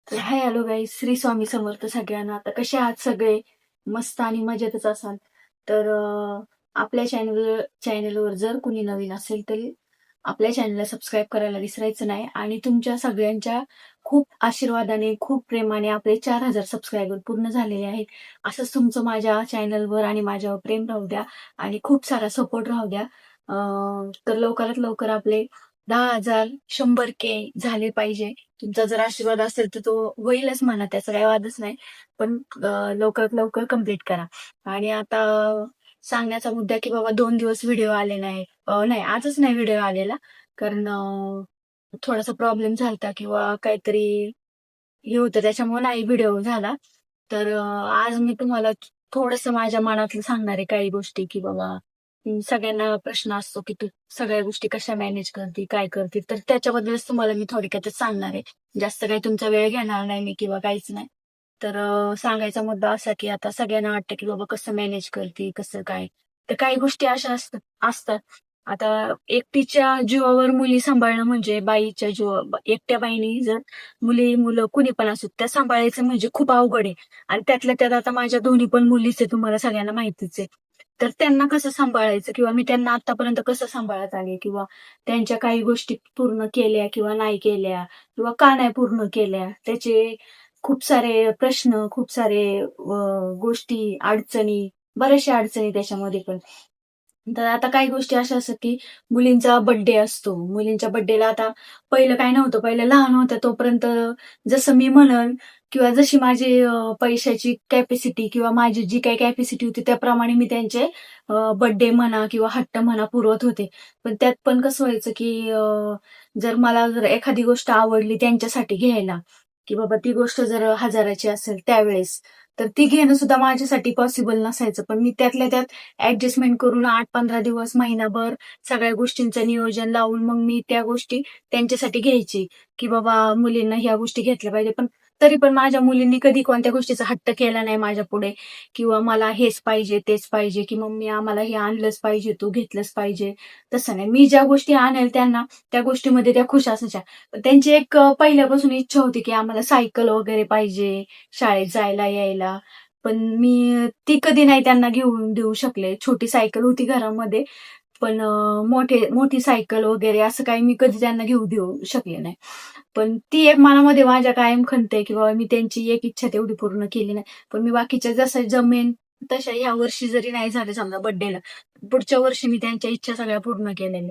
तर hi hello guys, Shri Swami Samarth सगळ्यांना. आता कसे आहात सगळे? मस्त आणि मजेतच असाल तर आपल्या चॅनलवर जर कुणी नवीन असेल तरी आपल्या चॅनलला सबस्क्राईब करायला विसरायचं नाही. आणि तुमच्या सगळ्यांच्या खूप आशीर्वादाने, खूप प्रेमाने आपले 4,000 सबस्क्रायबर पूर्ण झालेले आहेत. असंच तुमचं माझ्या चॅनलवर आणि माझ्यावर प्रेम राहू द्या आणि खूप सारा सपोर्ट राहू द्या. तर लवकरात लवकर आपले 10,000 100K झाले पाहिजे. तुमचा जर आशीर्वाद असेल तर तो होईलच म्हणा, त्याचा काही वादच नाही. पण लवकरात लवकर कम्प्लीट करा. आणि आता सांगण्याचा मुद्दा की बाबा 2 दिवस व्हिडिओ आले नाही. नाही, आजच नाही व्हिडिओ आलेला. कारण थोडासा प्रॉब्लेम झालता किंवा काहीतरी हे होतं, त्याच्यामुळे नाही व्हिडिओ झाला. तर आज मी तुम्हाला थोडंसं माझ्या मनातलं सांगणार आहे काही गोष्टी की बाबा सगळ्यांना प्रश्न असतो की तू सगळ्या गोष्टी कशा मॅनेज करते, काय करते, तर त्याच्याबद्दलच तुम्हाला मी थोडक्यातच सांगणार आहे. जास्त काही तुमचा वेळ घेणार नाही मी किंवा काहीच नाही. तर सांगायचा मुद्दा असा की आता सगळ्यांना वाटतं की बाबा कसं मॅनेज करते, कसं काय. तर काही गोष्टी अशा असतात. आता एकटीच्या जीवावर मुली सांभाळणं म्हणजे बाईच्या एकट्या बाईने जर मुलं कुणी पण असो त्या सांभाळायचं म्हणजे खूप अवघड आहे. आणि त्यातल्या त्यात आता माझ्या दोन्ही पण मुलीच आहे, तुम्हाला सगळ्यांना माहितीच आहे. तर त्यांना कसं सांभाळायचं किंवा मी त्यांना आतापर्यंत कसं सांभाळत आले किंवा त्यांच्या काही गोष्टी पूर्ण केल्या किंवा नाही केल्या किंवा का नाही पूर्ण केल्या, त्याचे खूप सारे प्रश्न, खूप सारे गोष्टी, अडचणी, बऱ्याचशा अडचणी त्याच्यामध्ये पण. तर आता काही गोष्टी अशा असतात की मुलींचा बर्थडे असतो. मुलींच्या बर्थडेला आता पहिलं काय नव्हतं. पहिलं लहान होत्या तोपर्यंत जसं मी म्हणन किंवा जशी माझी पैशाची कॅपॅसिटी किंवा माझी जी काही कॅपॅसिटी होती त्याप्रमाणे मी त्यांचे बर्थडे म्हणा किंवा हट्ट म्हणा पुरवत होते. पण त्यात पण कसं व्हायचं की जर मला एखादी गोष्ट आवडली त्यांच्यासाठी घ्यायला, की बाबा ती गोष्ट जर 1000ची असेल त्यावेळेस, तर ती घेणं सुद्धा माझ्यासाठी पॉसिबल नसायचं. पण मी त्यातल्या त्यात ऍडजस्टमेंट करून 8-15 दिवस, महिनाभर सगळ्या गोष्टींचं नियोजन लावून मग मी त्या गोष्टी त्यांच्यासाठी घ्यायची, की बाबा मुलींना ह्या गोष्टी घेतल्या पाहिजे. पण तरी पण माझ्या मुलींनी कधी कोणत्या गोष्टीचा हट्ट केला नाही माझ्या पुढे किंवा मला हेच पाहिजे, तेच पाहिजे, की मम्मी आम्हाला हे आणलंच पाहिजे, तू घेतलंच पाहिजे. तसं नाही. मी ज्या गोष्टी आणेल त्यांना त्या गोष्टीमध्ये त्या खुश असायच्या. पण त्यांची एक पहिल्यापासून इच्छा होती, की आम्हाला सायकल वगैरे पाहिजे शाळेत जायला यायला. पण मी ती कधी नाही त्यांना घेऊन देऊ शकले. छोटी सायकल होती घरामध्ये, पण मोठी सायकल वगैरे असं काही मी कधी त्यांना घेऊ देऊ शकले नाही. पण ती एक मनामध्ये माझ्या कायम खंत आहे, की बाबा मी त्यांची एक इच्छा तेवढी पूर्ण केली नाही. पण मी बाकीच्या जसं जमेन तशा ह्या वर्षी जरी नाही झाले समजा बर्थडेला, पुढच्या वर्षी मी त्यांच्या इच्छा सगळ्या पूर्ण केलेल्या.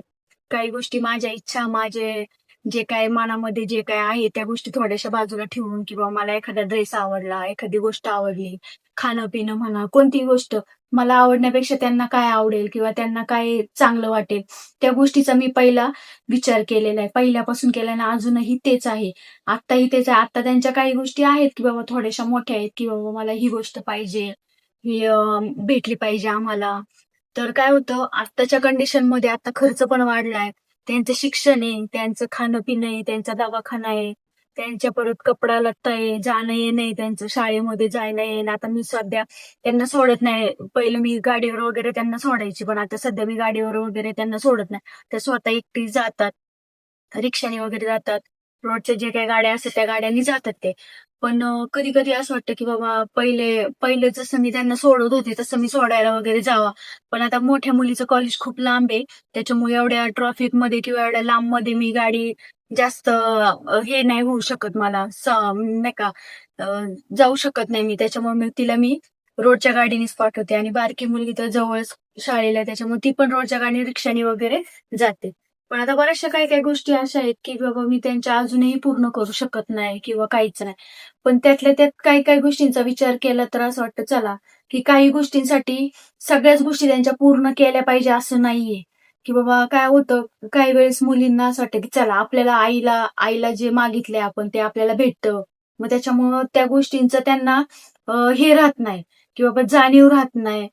काही गोष्टी माझ्या इच्छा, माझे जे काय मनामध्ये जे काय आहे त्या गोष्टी थोड्याशा बाजूला ठेवून किंवा मला एखादा ड्रेस आवडला, एखादी गोष्ट आवडली, खाणं-पिणं म्हणा, कोणतीही गोष्ट मला आवडण्यापेक्षा त्यांना काय आवडेल किंवा त्यांना काय चांगलं वाटेल, त्या गोष्टीचा मी पहिला विचार केलेला आहे. पहिल्यापासून केला आणि अजूनही तेच आहे. आत्ताही तेच आहे. आता त्यांच्या काही गोष्टी आहेत, की बाबा थोड्याशा मोठ्या आहेत, की बाबा मला ही गोष्ट पाहिजे, ही भेटली पाहिजे आम्हाला. तर काय होतं आत्ताच्या कंडिशनमध्ये आता खर्च पण वाढलाय. त्यांचं शिक्षण आहे, त्यांचं खाणं-पिणं आहे, त्यांचा दवाखाना आहे, त्यांच्या परत कपडा लत्ता आहे, जाणं-येणं आहे त्यांचं, शाळेमध्ये जायला-यायला. आता मी सध्या त्यांना सोडत नाही. पहिलं मी गाडीवर वगैरे त्यांना सोडायची, पण आता सध्या मी गाडीवर वगैरे त्यांना सोडत नाही. त्या स्वतः एकटी जातात. रिक्षाने वगैरे जातात. रोडच्या जे काही गाड्या असतात त्या गाड्यांनी जातात ते. पण कधी-कधी असं वाटतं, की बाबा पहिले जसं मी त्यांना सोडत होते तसं मी सोडायला वगैरे जावं. पण आता मोठ्या मुलीचं कॉलेज खूप लांब आहे. त्याच्यामुळे एवढ्या ट्रॅफिकमध्ये किंवा एवढ्या लांबमध्ये मी गाडी जास्त हे नाही होऊ शकत मला नाही का अ, जाऊ शकत नाही मी. त्याच्यामुळे मी तिला रोडच्या गाडीनेच पाठवते आणि बारकी मुलगी तर जवळच शाळेला आहे त्याच्यामुळे ती पण रोडच्या गाडी रिक्षाने वगैरे जाते. पण आता बऱ्याचशा काही-काही गोष्टी अशा आहेत, की बाबा मी त्यांच्या अजूनही पूर्ण करू शकत नाही किंवा काहीच नाही. पण त्यातल्या त्यात काही-काही गोष्टींचा विचार केला तर असं वाटतं चला, की काही गोष्टींसाठी सगळ्याच गोष्टी त्यांच्या पूर्ण केल्या पाहिजे असं नाहीये. की बाबा काय होतं, काही वेळेस मुलींना असं वाटतं, की चला आपल्याला आईला आईला जे मागितलंय आपण ते आपल्याला भेटतं. मग त्याच्यामुळं त्या गोष्टींचं त्यांना हे राहत नाही, की बाबा जाणीव राहत नाही.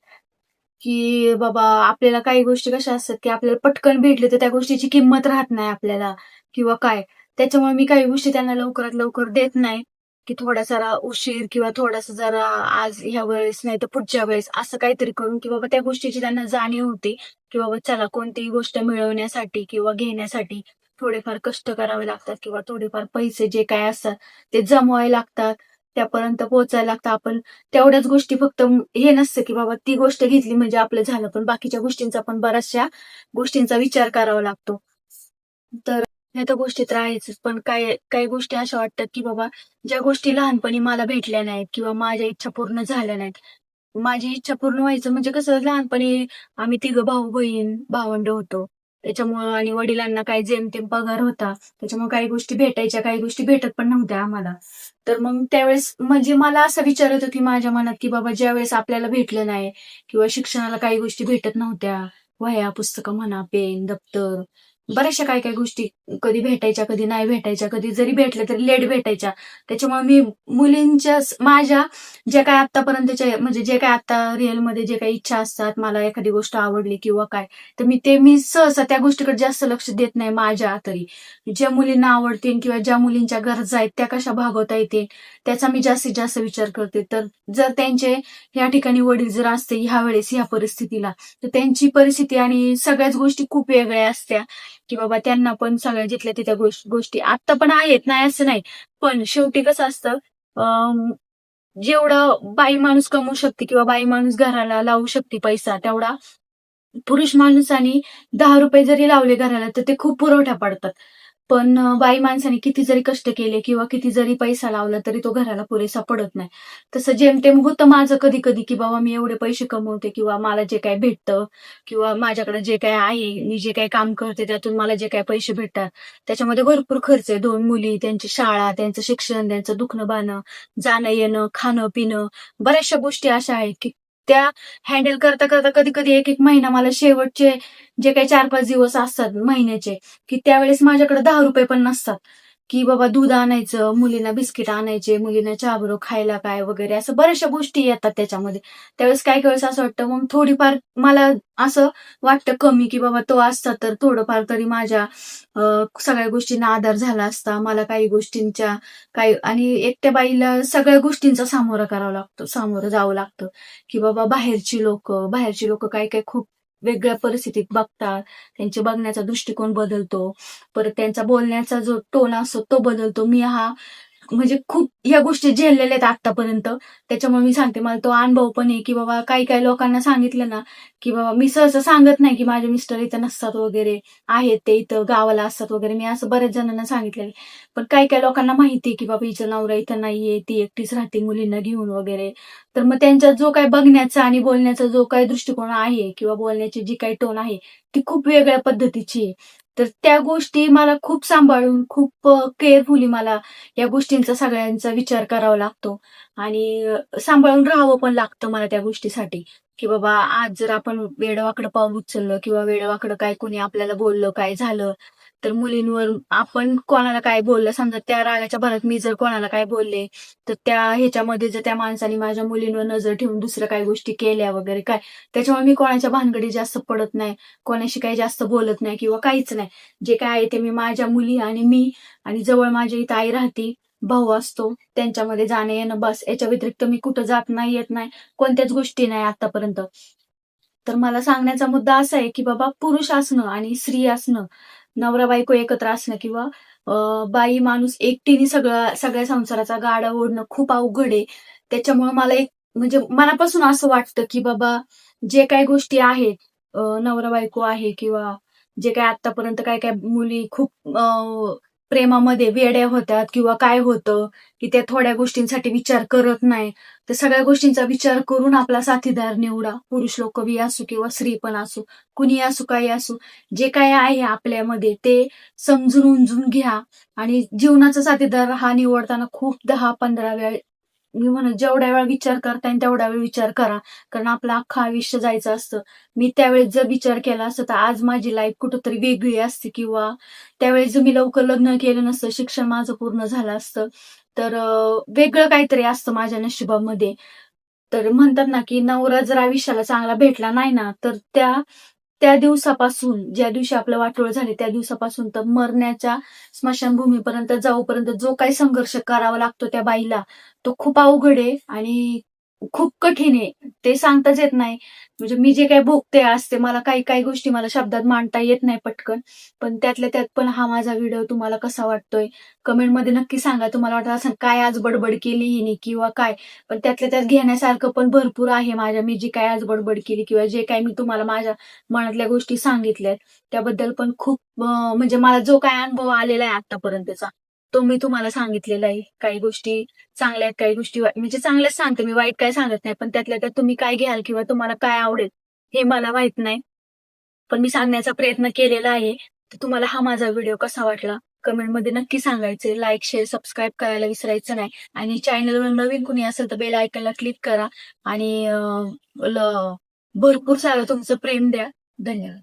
की बाबा आपल्याला काही गोष्टी कशा असतात, की आपल्याला पटकन भेटले तर त्या गोष्टीची किंमत राहत नाही आपल्याला किंवा काय. त्याच्यामुळे मी काही गोष्टी त्यांना लवकरात लवकर देत नाही, की थोडा जरा उशीर किंवा थोडासा जरा आज ह्या वेळेस नाही तर पुढच्या वेळेस असं काहीतरी करून, की बाबा त्या गोष्टीची त्यांना जाणीव होते, की बाबा चला कोणतीही गोष्ट मिळवण्यासाठी किंवा घेण्यासाठी थोडेफार कष्ट करावे लागतात किंवा थोडेफार पैसे जे काय असतात ते जमवावे लागतात. त्यापर्यंत पोहोचायला लागतं. आपण तेवढ्याच गोष्टी फक्त हे नसतं, की बाबा ती गोष्ट घेतली म्हणजे आपलं झालं. पण बाकीच्या गोष्टींचा पण बऱ्याचशा गोष्टींचा विचार करावा लागतो. तर ह्या तर गोष्टी तर आहेच. पण काही काही गोष्टी अशा वाटतात, की बाबा ज्या गोष्टी लहानपणी मला भेटल्या नाहीत किंवा माझ्या इच्छा पूर्ण झाल्या नाहीत. माझी इच्छा पूर्ण व्हायचं म्हणजे कसं लहानपणी आम्ही तिघं भाऊ-बहीण, भावंडं होतो. त्याच्यामुळं आणि वडिलांना काही जेमतेम पगार होता. त्याच्यामुळे काही गोष्टी भेटायच्या, काही गोष्टी भेटत पण नव्हत्या आम्हाला. तर मग त्यावेळेस म्हणजे मला असा विचार येतो, की माझ्या मनात, की बाबा ज्यावेळेस आपल्याला भेटलं नाही किंवा शिक्षणाला काही गोष्टी भेटत नव्हत्या, वह्या, पुस्तकं म्हणा, पेन, दप्तर, बऱ्याचशा काही-काही गोष्टी कधी भेटायच्या, कधी नाही भेटायच्या, कधी जरी भेटल्या तरी लेट भेटायच्या. त्याच्यामुळे मी मुलींच्या माझ्या जे काही आत्तापर्यंतचे म्हणजे जे काही आता रिअलमध्ये जे काही इच्छा असतात, मला एखादी गोष्ट आवडली किंवा काय, तर मी सहसा त्या गोष्टीकडे जास्त लक्ष देत नाही माझ्या तरी. ज्या मुलींना आवडतील किंवा ज्या मुलींच्या गरजा आहेत त्या कशा भागवता येतील, त्याचा मी जास्तीत जास्त विचार करते. तर जर त्यांचे या ठिकाणी वडील जर असते ह्यावेळेस ह्या परिस्थितीला, तर त्यांची परिस्थिती आणि सगळ्याच गोष्टी खूप वेगळ्या असत्या, की बाबा त्यांना पण सगळ्या जिथल्या तिथल्या गोष्टी आत्ता पण आहेत, नाही असं नाही. पण शेवटी कसं असतं जेवढं बाई माणूस कमवू शकते किंवा बाई माणूस घराला लावू शकते पैसा, तेवढा पुरुष माणसाने ₹10 जरी लावले घराला, तर ते खूप पुरवठ्या पडतात. पण बाई माणसाने किती जरी कष्ट केले किंवा किती जरी पैसा लावला, तरी तो घराला पुरेसा पडत नाही. तसं जेमतेम होतं माझं कधी-कधी, की बाबा मी एवढे पैसे कमवते किंवा मला जे काही भेटतं किंवा माझ्याकडे जे काही आहे, मी जे काही काम करते त्यातून मला जे काही पैसे भेटतात, त्याच्यामध्ये भरपूर खर्च आहे. 2 मुली, त्यांची शाळा, त्यांचं शिक्षण, त्यांचं दुखणं-बाणं, जाणं-येणं, खाणं-पिणं, बऱ्याचशा गोष्टी अशा आहेत, की त्या हँडल करता-करता कधी-कधी 1-1 महिना मला शेवटचे जे काही 4-5 दिवस असतात महिन्याचे, की त्यावेळेस माझ्याकडे ₹10 पण नसतात, की बाबा दूध आणायचं, मुलींना बिस्किट आणायचे, मुलींना चहा-बरोबर खायला काय वगैरे असं बऱ्याचशा गोष्टी येतात त्याच्यामध्ये. त्यावेळेस काही वेळेस असं वाटतं मग थोडीफार मला असं वाटतं कमी, की बाबा तो असता तर थोडंफार तरी माझ्या सगळ्या गोष्टींना आधार झाला असता. मला काही गोष्टींच्या काही आणि एकट्या बाईला सगळ्या गोष्टींचा सामोरं जावं लागतं, की बाबा बाहेरची लोकं काही-काही खूप वेगळ्या परिस्थितीत बघतात. त्यांचे बघण्याचा दृष्टिकोन बदलतो. परत त्यांचा बोलण्याचा जो टोन असतो तो बदलतो. मी हा म्हणजे खूप ह्या गोष्टी झेललेल्या आहेत आत्तापर्यंत. त्याच्यामुळे मी सांगते मला तो अनुभव पण आहे, की बाबा काही-काही लोकांना सांगितलं ना, की बाबा मी सहसा सांगत नाही, की माझे मिस्टर इथं नसतात वगैरे, आहेत ते इथं गावाला असतात वगैरे. मी असं बऱ्याच जणांना सांगितलेलं पण काही-काही लोकांना माहिती आहे, की बाबा हिचा नवरा इथं नाहीये, ती एकटीच राहते मुलींना घेऊन वगैरे. तर मग त्यांचा जो काही बघण्याचा आणि बोलण्याचा जो काही दृष्टिकोन आहे किंवा बोलण्याची जी काही टोन आहे, ती खूप वेगळ्या पद्धतीची आहे. तर त्या गोष्टी मला खूप सांभाळून, खूप केअरफुली मला या गोष्टींचा सगळ्यांचा विचार करावा लागतो आणि सांभाळून राहावं पण लागतं मला त्या गोष्टीसाठी, की बाबा आज जर आपण वेडं-वाकडं पाऊल उचललं किंवा वेडं-वाकडं काय कोणी आपल्याला बोललं, काय झालं, तर मुलींवर आपण कोणाला काय बोललं समजा त्या रागाच्या भरात मी जर कोणाला काय बोलले, तर त्या ह्याच्यामध्ये जर त्या माणसाने माझ्या मुलींवर नजर ठेवून दुसऱ्या काही गोष्टी केल्या वगैरे काय, त्याच्यामुळे मी कोणाच्या भानगडीत जास्त पडत नाही, कोणाशी काही जास्त बोलत नाही किंवा काहीच नाही. जे काय आहे ते मी माझ्या मुली आणि मी आणि जवळ माझ्या इथं आई राहते, भाऊ असतो, त्यांच्यामध्ये जाणं-येणं बस. याच्या व्यतिरिक्त मी कुठं जात नाही, येत नाही. कोणत्याच गोष्टी नाही आत्तापर्यंत. तर मला सांगण्याचा मुद्दा असा आहे, की बाबा पुरुष असणं आणि स्त्री असणं, नवरा-बायको एकत्र असणं किंवा बाई माणूस एकटीने सगळ्या संसाराचा गाडा ओढणं खूप अवघड आहे. त्याच्यामुळं मला एक म्हणजे मनापासून असं वाटतं, की बाबा जे काही गोष्टी आहेत, नवरा-बायको आहे किंवा जे काही आत्तापर्यंत काय-काय मुली खूप प्रेमामध्ये वेड्या होतात किंवा काय होतं, की त्या थोड्या गोष्टींसाठी विचार करत नाही. तर सगळ्या गोष्टींचा विचार करून आपला साथीदार निवडा. पुरुष लोकं बी असो किंवा स्त्री पण असो, कुणीही असो, काही असो. जे काही आहे आपल्यामध्ये ते समजून-उमजून घ्या आणि जीवनाचा साथीदार हा निवडताना खूप 10-15 वेळ मी म्हणेन जेवढ्या वेळा विचार करता येईल तेवढा वेळ विचार करा. कारण आपलं अख्खं आयुष्य जायचं असतं. मी त्यावेळेस जर विचार केला असता, तर आज माझी लाईफ कुठेतरी वेगळी असती किंवा त्यावेळेस जर मी लवकर लग्न केलं नसतं, शिक्षण माझं पूर्ण झालं असतं, तर वेगळं काहीतरी असतं माझ्या नशिबामध्ये. तर म्हणतात ना, की नवरा जर आयुष्याला चांगला भेटला नाही ना, तर त्या त्या दिवसापासून, ज्या दिवशी आपलं वाटोळं झाले, त्या दिवसापासून तर मरण्याच्या स्मशानभूमीपर्यंत जाऊपर्यंत जो काही संघर्ष करावा लागतो त्या बाईला, तो खूप अवघड आहे आणि खूप कठीण आहे. ते सांगताच येत नाही. म्हणजे मी जे काही भोगते असते, मला काही-काही गोष्टी मला शब्दात मांडता येत नाही पटकन. पण त्यातल्या त्यात पण हा माझा व्हिडिओ तुम्हाला कसा वाटतोय? कमेंटमध्ये नक्की सांगा. तुम्हाला वाटत असेल काय आज बडबड केली हिने किंवा काय? पण त्यातल्या त्यात घेण्यासारखं पण भरपूर आहे मी जी काही आज बडबड केली किंवा जे काही मी तुम्हाला माझ्या मनातल्या गोष्टी सांगितल्यात, त्याबद्दल पण खूप म्हणजे मला जो काही अनुभव आलेला आहे आत्तापर्यंतचा, तो मी तुम्हाला सांगितलेला आहे. काही गोष्टी चांगल्या आहेत, काही गोष्टी म्हणजे चांगल्याच सांगते मी, वाईट काही सांगत नाही. पण त्यातल्या त्यात तुम्ही काय घ्याल किंवा तुम्हाला काय आवडेल, हे मला माहीत नाही. पण मी सांगण्याचा प्रयत्न केलेला आहे. तर तुम्हाला हा माझा व्हिडिओ कसा वाटला? कमेंटमध्ये नक्की सांगायचे. लाईक, शेअर, सबस्क्राईब करायला विसरायचं नाही. आणि चॅनलवर नवीन कुणी असेल तर बेल आयकॉनला क्लिक करा आणि भरपूर सारं तुमचं प्रेम द्या. धन्यवाद.